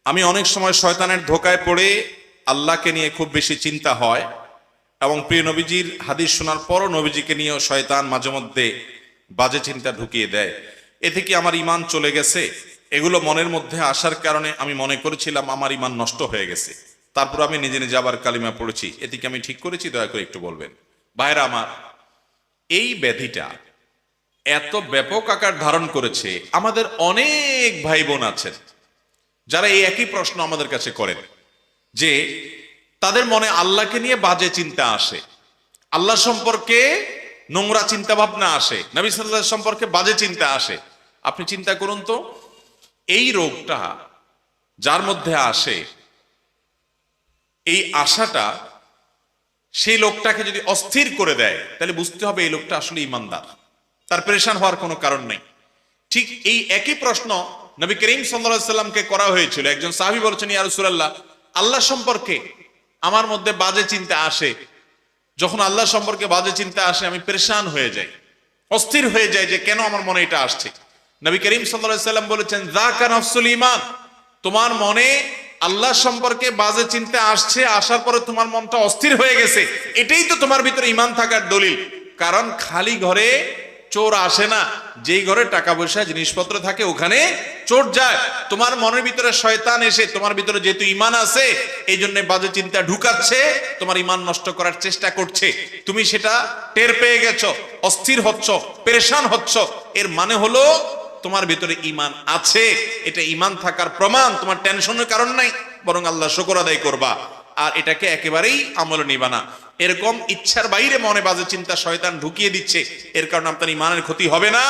আমি অনেক সময় শয়তানের ধোকায় পড়ে আল্লাহকে নিয়ে খুব বেশি চিন্তা হয়, এবং প্রিয় নবীজির হাদিস শোনার পরও নবীজিকে নিয়েও শয়তান মাঝে মধ্যে বাজে চিন্তা ঢুকিয়ে দেয়। এতে কি আমার ঈমান চলে গেছে? এগুলো মনের মধ্যে আসার কারণে আমি মনে করেছিলাম আমার ঈমান নষ্ট হয়ে গেছে। তারপর আমি নিজে নিজে আবার কালিমা পড়েছি। এতে কি আমি ঠিক করেছি? দয়া করে একটু বলবেন। ভাইরা আমার, এই ব্যাধিটা এত ব্যাপক আকার ধারণ করেছে, আমাদের অনেক ভাই বোন আছেন যারা এই একই প্রশ্ন আমাদের কাছে করেন যে তাদের মনে আল্লাহকে নিয়ে বাজে চিন্তা আসে, আল্লাহ সম্পর্কে নোংরা চিন্তা ভাবনা আসে, নবী সাল্লাল্লাহু আলাইহি ওয়াসাল্লাম সম্পর্কে বাজে চিন্তা আসে। আপনি চিন্তা করুন তো, এই রোগটা যার মধ্যে আসে, এই আশাটা সেই লোকটাকে যদি অস্থির করে দেয়, তাহলে বুঝতে হবে এই লোকটা আসলে ঈমানদার, তার পেরেশান হওয়ার কোনো কারণ নেই। ঠিক এই একই প্রশ্ন নবী করিম সাল্লাল্লাহু আলাইহি ওয়াসাল্লামকে করা হয়েছিল। একজন সাহাবী বলেছেন, ইয়া রাসূলুল্লাহ, আল্লাহ সম্পর্কে আমার মধ্যে বাজে চিন্তা আসে, যখন আল্লাহ সম্পর্কে বাজে চিন্তা আসে আমি পেরেশান হয়ে যাই, অস্থির হয়ে যাই যে কেন আমার মনে এটা আসছে। নবী করিম সাল্লাল্লাহু আলাইহি ওয়াসাল্লাম বলেছেন, যাকা নাফসুল ঈমান, তোমার মনে আল্লাহ সম্পর্কে বাজে চিন্তা আসছে, আসার পরে তোমার মনটা অস্থির হয়ে গেছে, এটাই তো তোমার ভিতরে ঈমান থাকার দলিল। কারণ খালি ঘরে চোর আসে না, যেই ঘরে টাকা পয়সা জিনিসপত্র থাকে ওখানে চোর যায়। তোমার মনের ভিতরে শয়তান এসে তোমার ভিতরে যেহেতু ঈমান আছে, এই জন্য বাজে চিন্তা ঢুকাচ্ছে, তোমার ঈমান নষ্ট করার চেষ্টা করছে। তুমি সেটা টের পেয়ে গেছো, অস্থির হচ্ছ, পেরেশান হচ্ছ, এর মানে হলো তোমার ভিতরে ঈমান আছে। এটা ঈমান থাকার প্রমাণ। তোমার টেনশনের কারণ নাই, বরং আল্লাহ শুকর আদায় করবা, আর এটাকে একেবারেই আমলে নিবা না। এরকম ইচ্ছার বাইরে মনে বাজে চিন্তা শয়তান ঢুকিয়ে দিচ্ছে, এর কারণে আপনার ঈমানের ক্ষতি হবে না,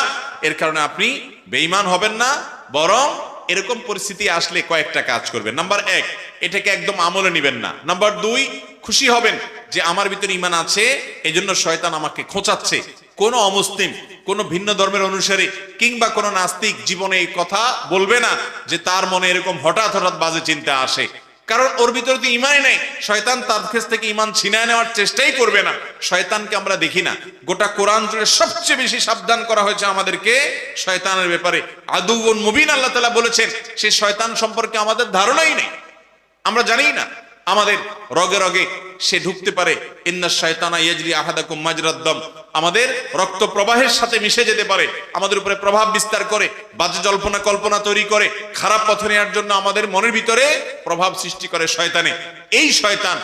এর কারণে আপনি বেঈমান হবেন না, বরং এরকম পরিস্থিতি আসলে কয়েকটা কাজ করবেন। নাম্বার 1, এটাকে একদম আমলে নিবেন না। নাম্বার 2, খুশি হবেন যে আমার ভিতরে ঈমান আছে, এজন্য শয়তান আমাকে খোঁচাচ্ছে। কোন অমুসলিম, কোন ভিন্ন ধর্মের অনুসারী কিংবা কোন নাস্তিক জীবনে এই কথা বলবে না যে তার মনে এরকম হঠাৎ হঠাৎ বাজে চিন্তা আসে, কারণ ওর ভিতরে তো ঈমানই নেই। শয়তান তার কাছ থেকে ঈমান ছিনায় নেওয়ার চেষ্টাই করবে না। শয়তানকে আমরা দেখি না, গোটা কোরআন জুড়ে সবচেয়ে বেশি সাবধান করা হয়েছে আমাদেরকে শয়তানের ব্যাপারে। আদুউন মুবিন, আল্লাহ তাআলা বলেছেন, সেই শয়তান সম্পর্কে আমাদের ধারণাই নেই, আমরা জানি না। আমাদের রগে রগে সে ঢুকতে পারে। ইন্নাশ শায়তানা ইয়াজরি আহাদাকুম মাজরাদ দাম, আমাদের রক্ত প্রবাহের সাথে মিশে যেতে পারে, আমাদের উপরে প্রভাব বিস্তার করে, বাজে জল্পনা কল্পনা তৈরি করে, খারাপ পথে নেওয়ার জন্য আমাদের মনের ভিতরে প্রভাব সৃষ্টি করে শয়তানে। এই শয়তান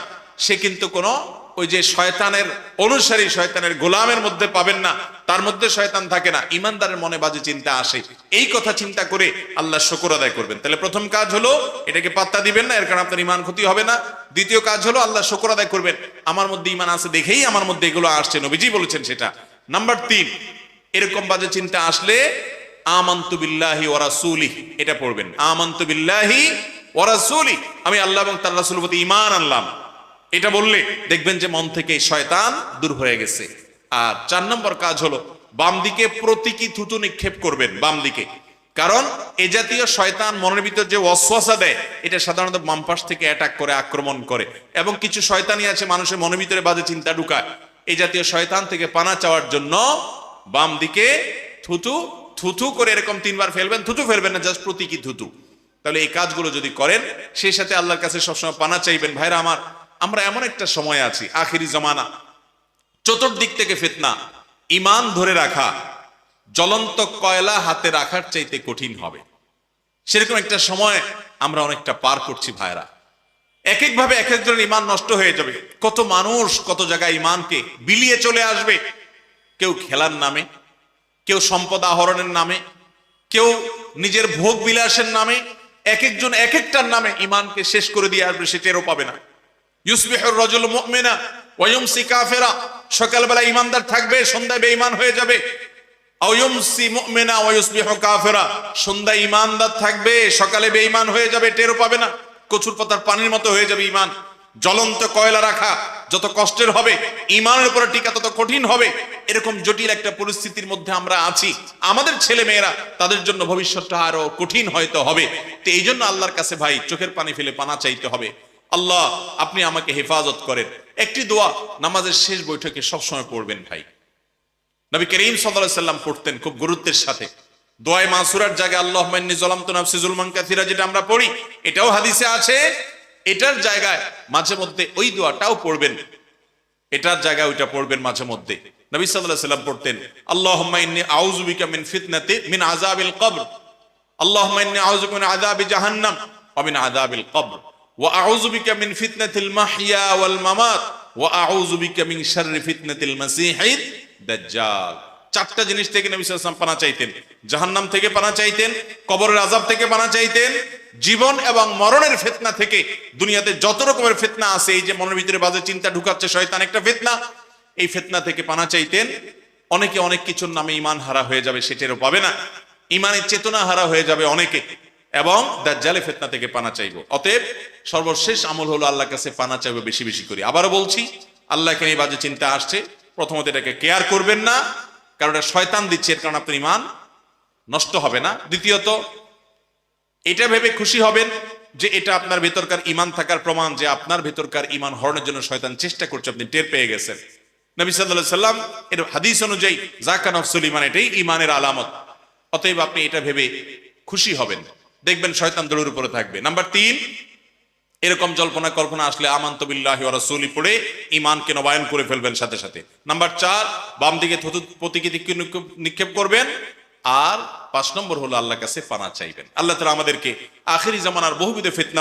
সে কিন্তু কোনো ওই যে শয়তানের অনুসারী, শয়তানের গোলামের মধ্যে পাবেন না, তার মধ্যে শয়তান থাকে না। ঈমানদারের মনে বাজে চিন্তা আসে, এই কথা চিন্তা করে আল্লাহ শুকর আদায় করবেন। তাহলে প্রথম কাজ হলো এটাকে পাত্তা দিবেন না, এর কারণে আপনার ঈমান ক্ষতি হবে না। দ্বিতীয় কাজ হলো আল্লাহ শুকর আদায় করবেন, আমার মধ্যে ঈমান আছে দেখেই আমার মধ্যে এগুলো আসছে, নবীজি বলেছেন সেটা। নাম্বার 3, এরকম বাজে চিন্তা আসলে আমানতু বিল্লাহি ওয়া রাসূলিহি, এটা পড়বেন, আমানতু বিল্লাহি ওয়া রাসূলিহি, আমি আল্লাহ এবং তার রাসূলের প্রতি ঈমান আনলাম। এটা বললে দেখবেন যে মন থেকে শয়তান দূর হয়ে গেছে। আর 4 নম্বর কাজ হলো বাম দিকে প্রতীকী থুতু নিক্ষেপ করবেন, বাম দিকে। কারণ এ জাতীয় শয়তান মনের ভিতর যে ওয়াসওয়াসা দেয়, এটা সাধারণত বাম পাশ থেকে অ্যাটাক করে, আক্রমণ করে। এবং কিছু শয়তানি আছে মানুষের মনের ভিতরে বাজে চিন্তা ঢুকায়। এই জাতীয় শয়তান থেকে পানা চাওয়ার জন্য বাম দিকে থুতু থুতু করে এরকম 3 বার ফেলবেন, থুতু ফেলবেন না, জাস্ট প্রতীকী থুতু। তাহলে এই কাজগুলো যদি করেন, সেই সাথে আল্লাহর কাছে সবসময় পানা চাইবেন। ভাইরা আমার, আমরা এমন একটা সময় আছি, আখিরি জমানা, চতুর্দিক থেকে ফিতনা, ঈমান ধরে রাখা জ্বলন্ত কয়লা হাতে রাখার চাইতে কঠিন হবে। সেরকম একটা সময় আমরা অনেকটা পার করছি ভাইরা। এক একভাবে এক একজনের ঈমান নষ্ট হয়ে যাবে। কত মানুষ কত জায়গায় ঈমানকে বিলিয়ে চলে আসবে, কেউ খেলার নামে, কেউ সম্পদ আহরণের নামে, কেউ নিজের ভোগ বিলাসের নামে, এক একজন এক একটার নামে ঈমানকে শেষ করে দিয়ে আসবে, সে টেরও পাবে না। ইউসবিহুর রাজুলু মুমিনা ওয়া ইউমসি কাফিরা, সকালবেলা ঈমানদার থাকবে, সন্ধ্যায় বেঈমান হয়ে যাবে। আও ইউমসি মুমিনা ওয়া ইউসবিহু কাফিরা, সন্ধ্যায় ঈমানদার থাকবে, সকালে বেঈমান হয়ে যাবে, টেরও পাবে না। কচুর পাতার পানির মতো হয়ে যাবে ঈমান। জ্বলন্ত কয়লা রাখা যত কষ্টের হবে, ঈমানের উপরে টিকা তত কঠিন হবে। এরকম জটিল একটা পরিস্থিতির মধ্যে আমরা আছি। আমাদের ছেলে মেয়েরা, তাদের জন্য ভবিষ্যৎটা আরো কঠিন হয়তো হবে। তো এই জন্য আল্লাহর কাছে ভাই চোখের পানি ফেলে পানা চাইতে হবে, আল্লাহ আপনি আমাকে হেফাজত করেন। একটি দোয়া নামাজের শেষ বৈঠকে সবসময় পড়বেন ভাই। নবী করিম সাল্লাল্লাহু আলাইহি সাল্লাম পড়তেন খুব গুরুত্বের সাথে। দোয়ায়ে মাসুরার জায়গায় আল্লাহুম্মা ইন্নী যালামতু নাফসি যুলমান কাসীরা যেটা আমরা পড়ি, এটাও হাদিসে আছে। এটার জায়গায় মাঝে মধ্যে ওই দোয়াটাও পড়বেন, এটার জায়গায় ওইটা পড়বেন মাঝে মধ্যে। নবী সাল্লাল্লাহু আলাইহি ওয়াসাল্লাম পড়তেন আল্লাহুম্মা ইন্নী আউযু বিকা মিন আযাবিল কবর, আল্লাহুম্মা ইন্নী আউযু বিকা মিন আযাবি জাহান্নাম ওয়া মিন আযাবিল কবর ওয়া আউযু বিকা মিন ফিতনাতিল মাহইয়া ওয়াল মামাত ওয়া আউযু বিকা মিন শাররি ফিতনাতিল মাসীহিদ দাজ্জাল। চারটা জিনিস থেকে নবী সাল্লাল্লাহু আলাইহি ওয়াসাল্লাম পানা চাইতেন। জাহান্নাম থেকে পানা চাইতেন, কবরের আযাব থেকে পানা চাইতেন, জীবন এবং মরণের ফিতনা থেকে। দুনিয়াতে যত রকমের ফিতনা আছে, এই যে মনের ভিতরে বাজে চিন্তা ঢুকাচ্ছে শয়তান, একটা ফিতনা, এই ফিতনা থেকে পানা চাইতেন। অনেকে অনেক কিছুর নামে ঈমান হারা হয়ে যাবে, সেটারও পাবে না, ঈমানের চেতনা হারা হয়ে যাবে অনেকে, এবং দাজ্জালের ফিতনা থেকে পানা চাইবো। অতএব সর্বশেষ আমল হলো আল্লাহর কাছে পানা চাইবো বেশি বেশি করে। আবারও বলছি, আল্লাহকে নিয়ে বাজে চিন্তা আসছে, প্রথমত এটাকে কেয়ার করবেন না, কারণ এটা শয়তান দিচ্ছে, এর কারণে আপনার ঈমান নষ্ট হবে না। দ্বিতীয়ত, এটা ভেবে খুশি হবেন যে এটা আপনার ভেতরকার ঈমান থাকার প্রমাণ, যে আপনার ভেতরকার ঈমান হরণের জন্য শয়তান চেষ্টা করছে, আপনি টের পেয়ে গেছেন। নবী সাল্লাল্লাহু আলাইহি সাল্লাম এর হাদিস অনুযায়ী যাকা নফসুল ঈমান, এটাই ঈমানের আলামত। অতএব আপনি এটা ভেবে খুশি হবেন, দেখবেন শয়তান দৌড়ের উপরে থাকবে। নাম্বার 3, এরকম জল্পনা কল্পনা আসলে আমানতু বিল্লাহি ওয়া রাসূলি পড়ে ঈমানকে নবায়ন করে ফেলবেন সাথে সাথে। নাম্বার 4, বাম দিকে থুতু প্রতিকৃতি নিক্ষেপ করবেন। আর 5 নম্বর হলো আল্লাহর কাছে পানা চাইবেন। আল্লাহ তাআলা আমাদেরকে আখিরি জামানার বহুবিধ ফিতনা